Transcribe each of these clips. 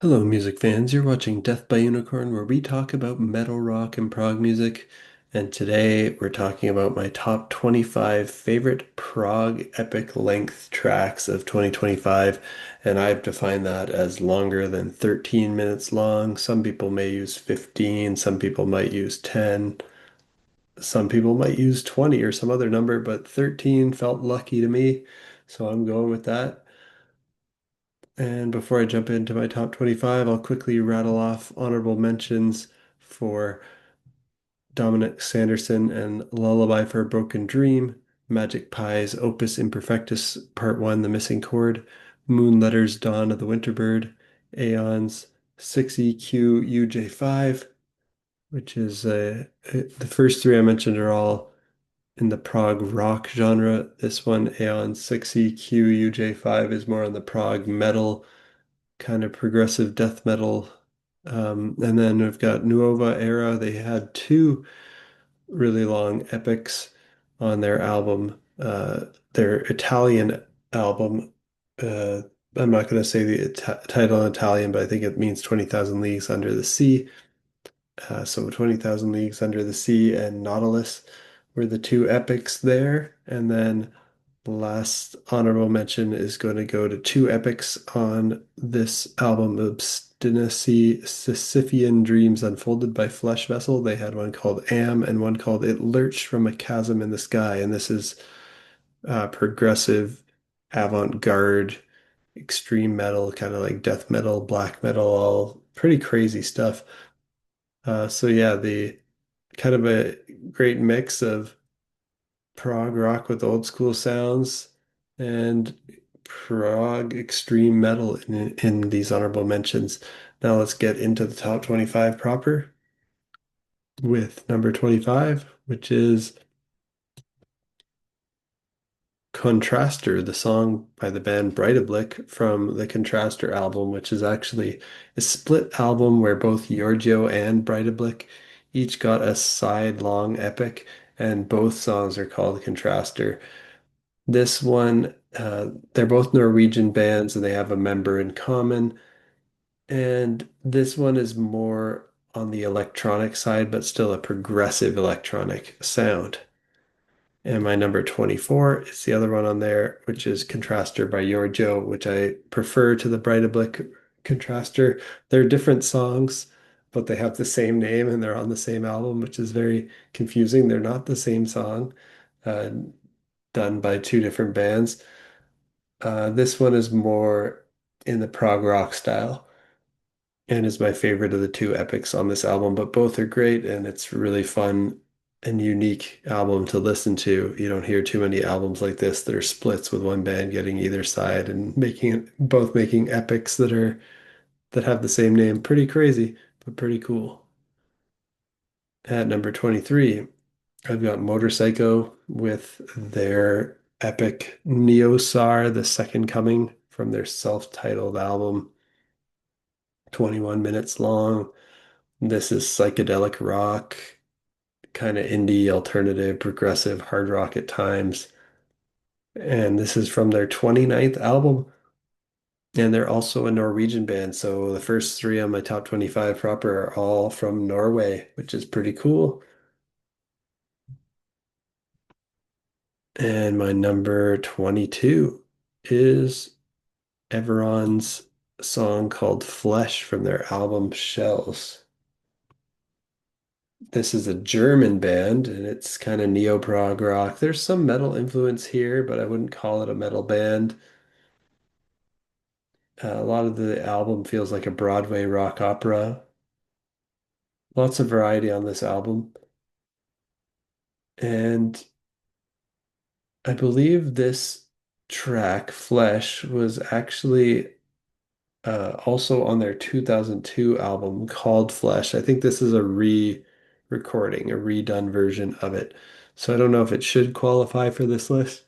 Hello, music fans. You're watching Death by Unicorn, where we talk about metal, rock, and prog music. And today we're talking about my top 25 favorite prog epic length tracks of 2025. And I've defined that as longer than 13 minutes long. Some people may use 15, some people might use 10, some people might use 20 or some other number, but 13 felt lucky to me. So I'm going with that. And before I jump into my top 25, I'll quickly rattle off honorable mentions for Dominic Sanderson and Lullaby for a Broken Dream, Magic Pie's Opus Imperfectus Part 1, The Missing Chord, Moonletter's Dawn of the Winterbird, Aeon's 6EQ UJ5, which is the first three I mentioned are all in the prog rock genre. This one, Aeon's 6EQ UJ5, is more on the prog metal kind of progressive death metal. And then we've got Nuova Era. They had two really long epics on their album, their Italian album. Uh, I'm not going to say the title in Italian, but I think it means 20,000 Leagues Under the Sea. So 20,000 Leagues Under the Sea and Nautilus were the two epics there. And then the last honorable mention is going to go to two epics on this album, Obstinacy, Sisyphean Dreams Unfolded by Flesh Vessel. They had one called Am and one called It Lurched from a Chasm in the Sky. And this is progressive, avant-garde, extreme metal, kind of like death metal, black metal, all pretty crazy stuff. So yeah, the kind of a great mix of prog rock with old school sounds and prog extreme metal in these honorable mentions. Now let's get into the top 25 proper with number 25, which is Contraster, the song by the band Breidablik from the Contraster album, which is actually a split album where both Giorgio and Breidablik each got a side long epic, and both songs are called Contraster. This one, they're both Norwegian bands and they have a member in common. And this one is more on the electronic side, but still a progressive electronic sound. And my number 24 is the other one on there, which is Contraster by Giorgio, which I prefer to the Breidablik Contraster. They're different songs, but they have the same name and they're on the same album, which is very confusing. They're not the same song, uh, done by two different bands. This one is more in the prog rock style and is my favorite of the two epics on this album, but both are great and it's really fun and unique album to listen to. You don't hear too many albums like this that are splits with one band getting either side and making it both making epics that have the same name. Pretty crazy, but pretty cool. At number 23, I've got Motorpsycho with their epic Neosar, The Second Coming from their self-titled album, 21 minutes long. This is psychedelic rock, kind of indie, alternative, progressive, hard rock at times. And this is from their 29th album. And they're also a Norwegian band. So the first three on my top 25 proper are all from Norway, which is pretty cool. And my number 22 is Everon's song called Flesh from their album Shells. This is a German band and it's kind of neo-prog rock. There's some metal influence here, but I wouldn't call it a metal band. A lot of the album feels like a Broadway rock opera. Lots of variety on this album. And I believe this track, Flesh, was actually also on their 2002 album called Flesh. I think this is a re-recording, a redone version of it. So I don't know if it should qualify for this list.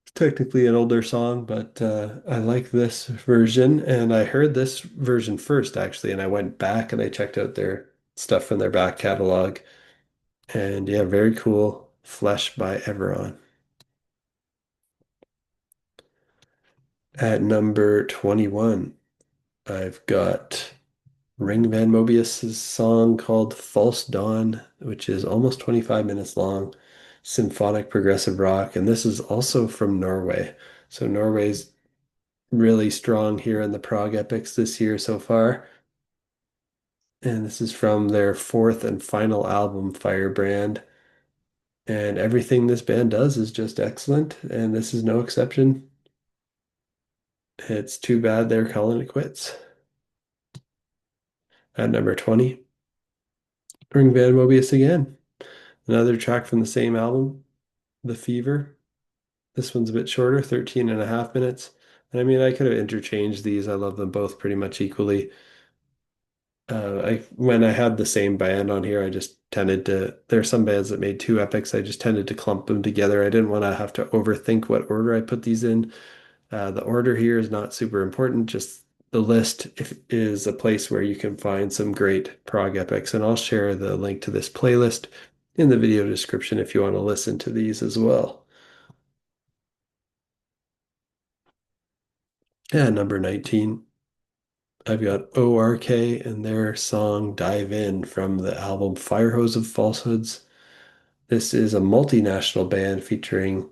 It's technically an older song, but I like this version. And I heard this version first, actually, and I went back and I checked out their stuff from their back catalog. And yeah, very cool. Flesh by Everon. At number 21, I've got Ring Van Mobius's song called False Dawn, which is almost 25 minutes long, symphonic progressive rock, and this is also from Norway. So Norway's really strong here in the prog epics this year so far. And this is from their fourth and final album, Firebrand. And everything this band does is just excellent, and this is no exception. It's too bad they're calling it quits. At number 20, Ring Van Mobius again. Another track from the same album, The Fever. This one's a bit shorter, 13 and a half minutes. And I mean, I could have interchanged these. I love them both pretty much equally. When I had the same band on here, I just tended to. There are some bands that made two epics. I just tended to clump them together. I didn't want to have to overthink what order I put these in. The order here is not super important. Just the list is a place where you can find some great prog epics, and I'll share the link to this playlist in the video description if you want to listen to these as well. Yeah, number 19. I've got ORK and their song Dive In from the album Firehose of Falsehoods. This is a multinational band featuring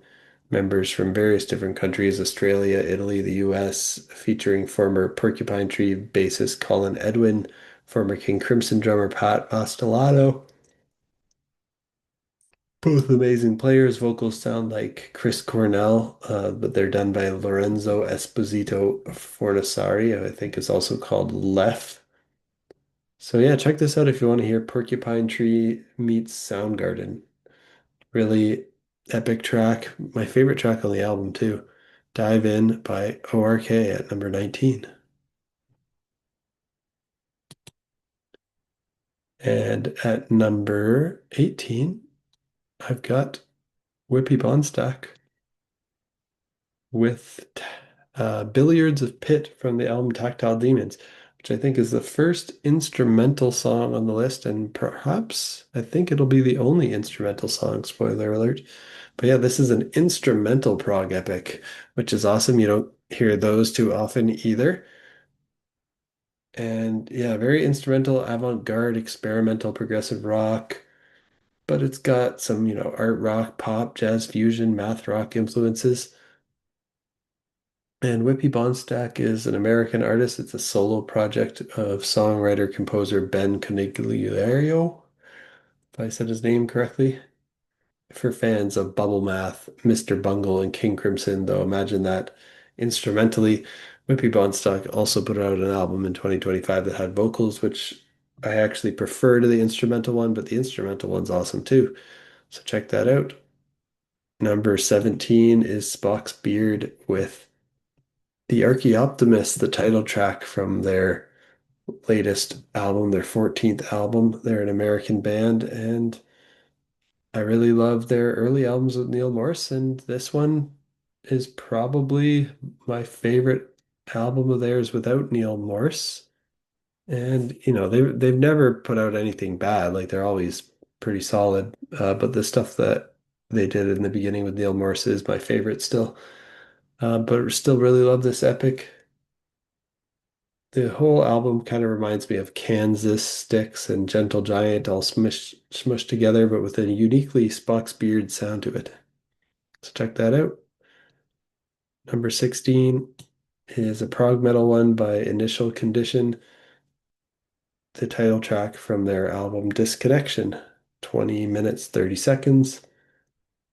members from various different countries, Australia, Italy, the US, featuring former Porcupine Tree bassist Colin Edwin, former King Crimson drummer Pat Bastellato. Both amazing players. Vocals sound like Chris Cornell, but they're done by Lorenzo Esposito Fornaciari, I think is also called Lef. So yeah, check this out if you want to hear Porcupine Tree meets Soundgarden. Really epic track. My favorite track on the album too. Dive In by ORK at number 19. And at number 18, I've got Whippy Bonstack with Billiards of Pit from the album Tactile Demons, which I think is the first instrumental song on the list, and perhaps I think it'll be the only instrumental song, spoiler alert. But yeah, this is an instrumental prog epic, which is awesome. You don't hear those too often either. And yeah, very instrumental, avant-garde, experimental, progressive rock, but it's got some, art rock, pop, jazz fusion, math rock influences. And Whippy Bonstack is an American artist. It's a solo project of songwriter composer Ben Conigliaro, if I said his name correctly. For fans of Bubble Math, Mr. Bungle, and King Crimson, though, imagine that instrumentally. Whippy Bonstock also put out an album in 2025 that had vocals, which I actually prefer to the instrumental one, but the instrumental one's awesome too. So check that out. Number 17 is Spock's Beard with The Archaeoptimist, the title track from their latest album, their 14th album. They're an American band, and I really love their early albums with Neil Morse, and this one is probably my favorite album of theirs without Neil Morse. And they've never put out anything bad. Like they're always pretty solid. But the stuff that they did in the beginning with Neil Morse is my favorite still. But still really love this epic. The whole album kind of reminds me of Kansas, Styx, and Gentle Giant all smushed together, but with a uniquely Spock's Beard sound to it. So check that out. Number 16 is a prog metal one by Initial Condition, the title track from their album Disconnection, 20 minutes, 30 seconds,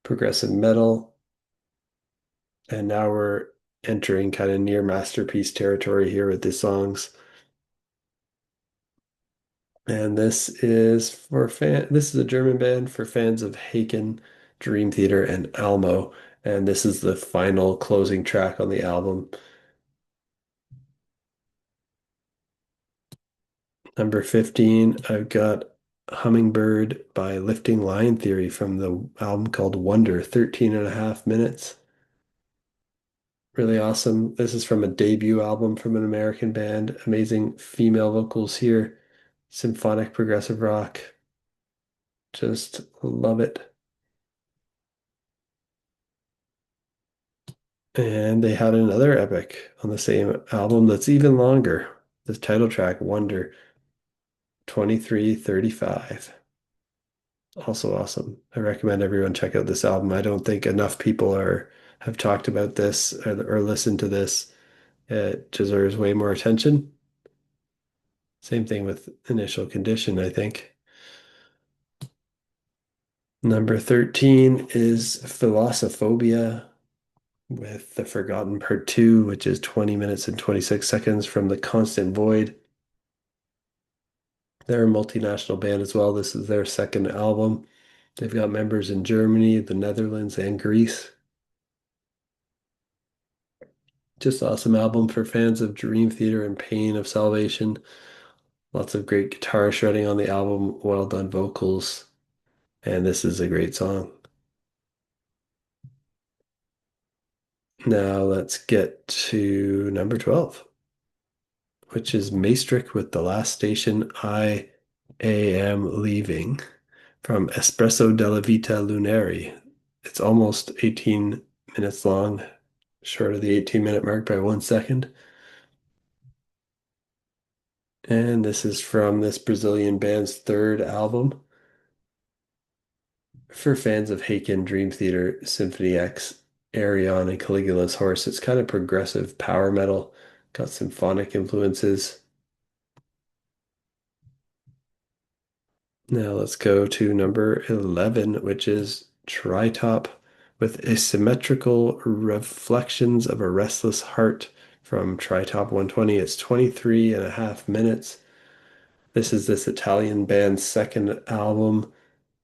progressive metal. And now we're entering kind of near masterpiece territory here with the songs. And this is a German band for fans of Haken, Dream Theater, and Almo. And this is the final closing track on the album. Number 15, I've got Hummingbird by Lifting Line Theory from the album called Wonder, 13 and a half minutes. Really awesome. This is from a debut album from an American band. Amazing female vocals here. Symphonic progressive rock. Just love it. And they had another epic on the same album that's even longer. The title track, Wonder, 23:35. Also awesome. I recommend everyone check out this album. I don't think enough people are have talked about this or listened to this. It deserves way more attention. Same thing with Initial Condition, I think. Number 13 is Philosophobiia with The Forgotten Part 2, which is 20 minutes and 26 seconds from The Constant Void. They're a multinational band as well. This is their second album. They've got members in Germany, the Netherlands, and Greece. Just awesome album for fans of Dream Theater and Pain of Salvation. Lots of great guitar shredding on the album, well done vocals, and this is a great song. Now let's get to number 12, which is Maastricht with The Last Station I Am Leaving from Espresso della Vita Lunari. It's almost 18 minutes long, short of the 18-minute mark by 1 second. And this is from this Brazilian band's third album. For fans of Haken, Dream Theater, Symphony X, Arion, and Caligula's Horse, it's kind of progressive power metal, got symphonic influences. Now let's go to number 11, which is Tritop with Asymmetrical Reflections of a Restless Heart from Tritop 120. It's 23 and a half minutes. This is this Italian band's second album,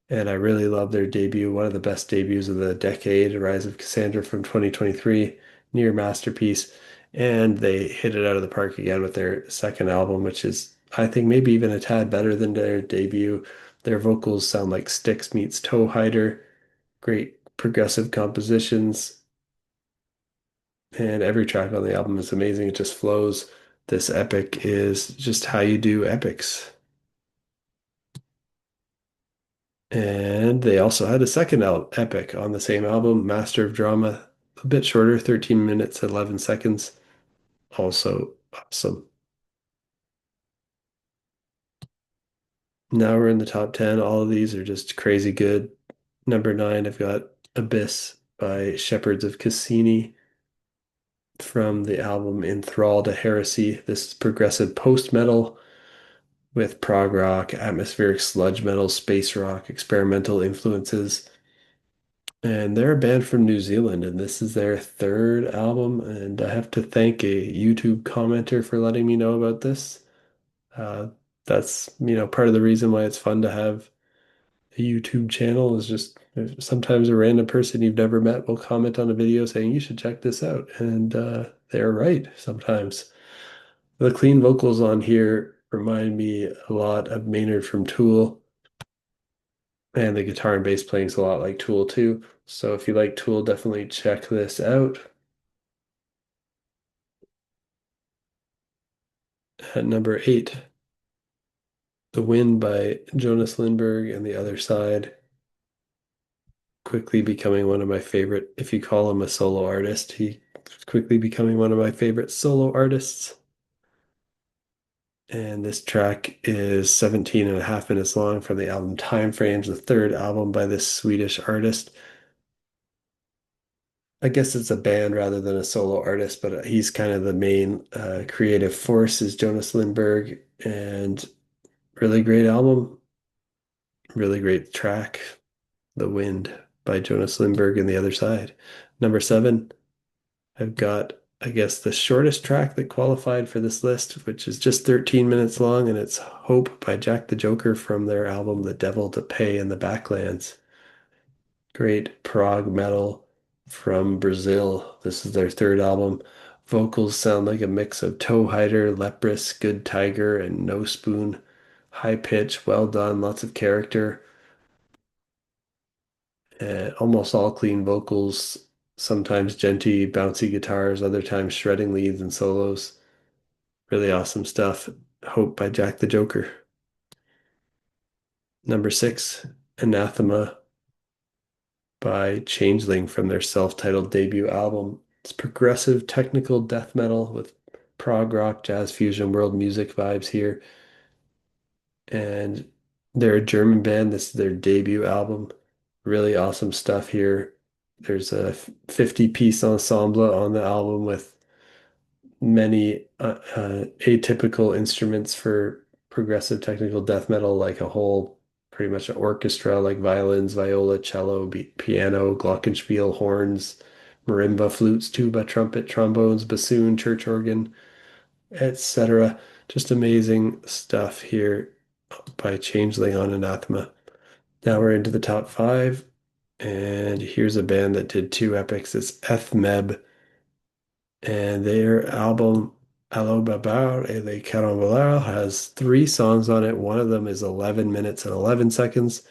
and I really love their debut, one of the best debuts of the decade, Rise of Cassandra from 2023, near masterpiece. And they hit it out of the park again with their second album, which is, I think, maybe even a tad better than their debut. Their vocals sound like Styx meets Toehider, great progressive compositions, and every track on the album is amazing. It just flows. This epic is just how you do epics. And they also had a second epic on the same album, Master of Drama, a bit shorter, 13 minutes, 11 seconds. Also awesome. Now we're in the top 10. All of these are just crazy good. Number 9, I've got Abyss by Shepherds of Cassini from the album In Thrall to Heresy. This is progressive post metal with prog rock, atmospheric sludge metal, space rock, experimental influences. And they're a band from New Zealand, and this is their third album. And I have to thank a YouTube commenter for letting me know about this. Uh, that's, part of the reason why it's fun to have a YouTube channel is just sometimes a random person you've never met will comment on a video saying you should check this out. And they're right sometimes. The clean vocals on here remind me a lot of Maynard from Tool. And the guitar and bass playing is a lot like Tool too. So if you like Tool, definitely check this out. At number 8, The Wind by Jonas Lindberg and The Other Side, quickly becoming one of my favorite, if you call him a solo artist, he quickly becoming one of my favorite solo artists. And this track is 17 and a half minutes long from the album Time Frames, the third album by this Swedish artist. I guess it's a band rather than a solo artist, but he's kind of the main creative force is Jonas Lindberg, and really great album, really great track, The Wind by Jonas Lindberg and The Other Side. Number 7, I've got, I guess, the shortest track that qualified for this list, which is just 13 minutes long, and it's Hope by Jack the Joker from their album The Devil to Pay in the Backlands. Great prog metal from Brazil. This is their third album. Vocals sound like a mix of Toehider, Leprous, Good Tiger, and No Spoon. High pitch, well done, lots of character. Almost all clean vocals, sometimes genty, bouncy guitars, other times shredding leads and solos. Really awesome stuff. Hope by Jack the Joker. Number 6, Anathema by Changeling from their self-titled debut album. It's progressive technical death metal with prog rock, jazz fusion, world music vibes here. And they're a German band. This is their debut album. Really awesome stuff here. There's a 50-piece ensemble on the album with many atypical instruments for progressive technical death metal, like a whole pretty much an orchestra, like violins, viola, cello, piano, glockenspiel, horns, marimba, flutes, tuba, trumpet, trombones, bassoon, church organ, etc. Just amazing stuff here by Changeling on Anathema. Now we're into the top five, and here's a band that did two epics. It's Ethmeb, and their album Allo Babar et les Carambolars has three songs on it. One of them is 11 minutes and 11 seconds.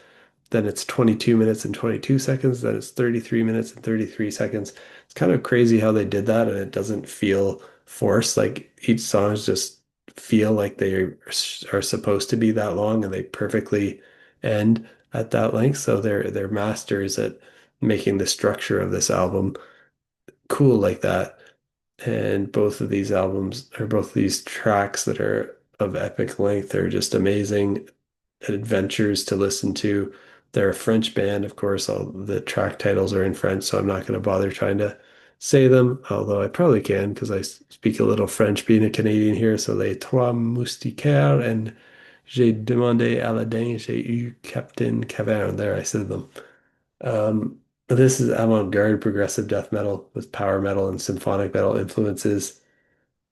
Then it's 22 minutes and 22 seconds. Then it's 33 minutes and 33 seconds. It's kind of crazy how they did that, and it doesn't feel forced. Like each songs just feel like they are supposed to be that long, and they perfectly end at that length. So they're masters at making the structure of this album cool like that. And both of these albums, or both of these tracks that are of epic length, are just amazing adventures to listen to. They're a French band, of course. All the track titles are in French, so I'm not going to bother trying to say them, although I probably can because I speak a little French being a Canadian here. So Les Trois Moustiquaires and J'ai demandé Aladdin, j'ai eu Captain Caverne. There, I said them. This is avant-garde progressive death metal with power metal and symphonic metal influences.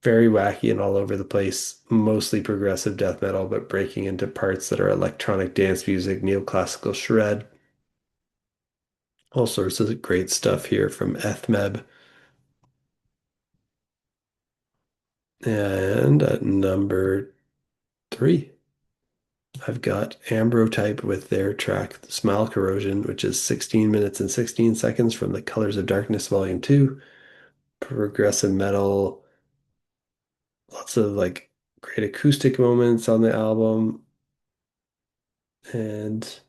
Very wacky and all over the place, mostly progressive death metal, but breaking into parts that are electronic dance music, neoclassical shred, all sorts of great stuff here from Ethmeb. And at number three, I've got Ambrotype with their track Smile Corrosion, which is 16 minutes and 16 seconds from the Colors of Darkness Volume 2. Progressive metal, lots of like great acoustic moments on the album. And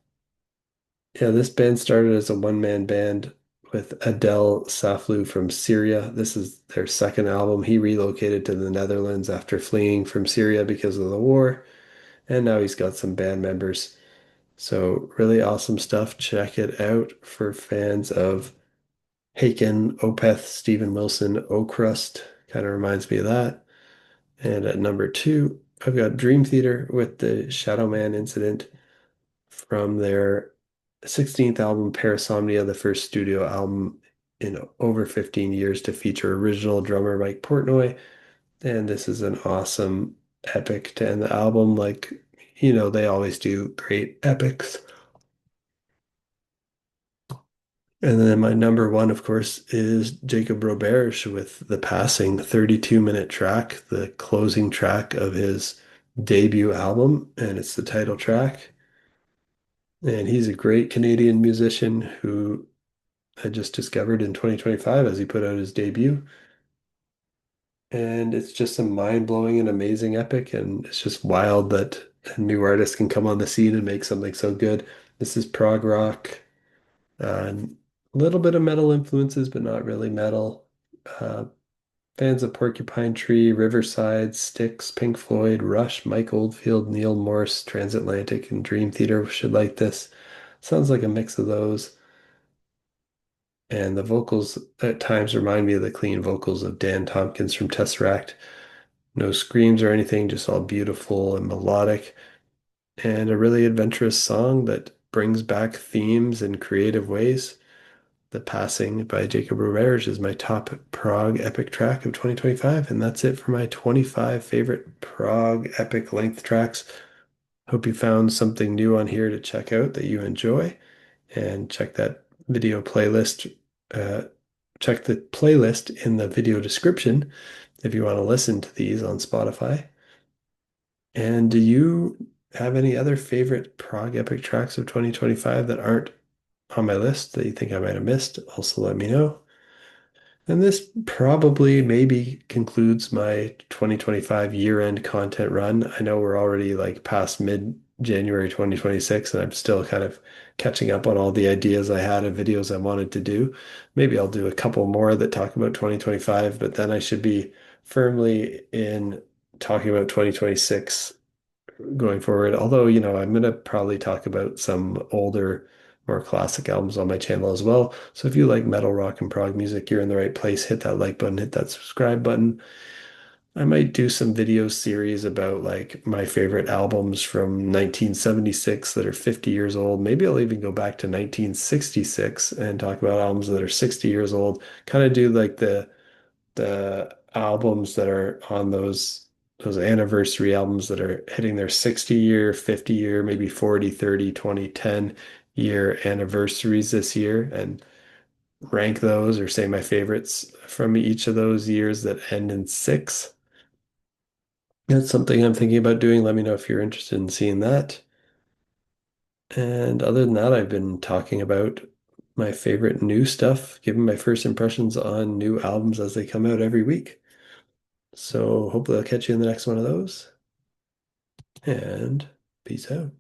yeah, this band started as a one-man band with Adel Saflou from Syria. This is their second album. He relocated to the Netherlands after fleeing from Syria because of the war, and now he's got some band members. So really awesome stuff. Check it out for fans of Haken, Opeth, Steven Wilson, Ocrust. Kind of reminds me of that. And at number two, I've got Dream Theater with the Shadow Man incident from their 16th album, Parasomnia, the first studio album in over 15 years to feature original drummer Mike Portnoy. And this is an awesome epic to end the album. Like, they always do great epics. And then my number one, of course, is Jacob Roberge with The Passing, 32-minute track, the closing track of his debut album, and it's the title track. And he's a great Canadian musician who I just discovered in 2025 as he put out his debut. And it's just a mind-blowing and amazing epic. And it's just wild that a new artist can come on the scene and make something so good. This is prog rock, a little bit of metal influences, but not really metal. Uh, Fans of Porcupine Tree, Riverside, Styx, Pink Floyd, Rush, Mike Oldfield, Neil Morse, Transatlantic, and Dream Theater should like this. Sounds like a mix of those. And the vocals at times remind me of the clean vocals of Dan Tompkins from Tesseract. No screams or anything, just all beautiful and melodic. And a really adventurous song that brings back themes in creative ways. The Passing by Jacob Roberge is my top prog epic track of 2025. And that's it for my 25 favorite prog epic length tracks. Hope you found something new on here to check out that you enjoy. And check that video playlist. Uh, Check the playlist in the video description if you want to listen to these on Spotify. And do you have any other favorite prog epic tracks of 2025 that aren't on my list that you think I might have missed? Also, let me know. And this probably maybe concludes my 2025 year-end content run. I know we're already like past mid January 2026, and I'm still kind of catching up on all the ideas I had and videos I wanted to do. Maybe I'll do a couple more that talk about 2025, but then I should be firmly in talking about 2026 going forward. Although, I'm gonna probably talk about some older, more classic albums on my channel as well. So if you like metal, rock, and prog music, you're in the right place. Hit that like button, hit that subscribe button. I might do some video series about like my favorite albums from 1976 that are 50 years old. Maybe I'll even go back to 1966 and talk about albums that are 60 years old. Kind of do like the albums that are on those anniversary albums that are hitting their 60 year, 50 year, maybe 40, 30, 20, 10 year anniversaries this year and rank those or say my favorites from each of those years that end in six. That's something I'm thinking about doing. Let me know if you're interested in seeing that. And other than that, I've been talking about my favorite new stuff, giving my first impressions on new albums as they come out every week. So hopefully I'll catch you in the next one of those. And peace out.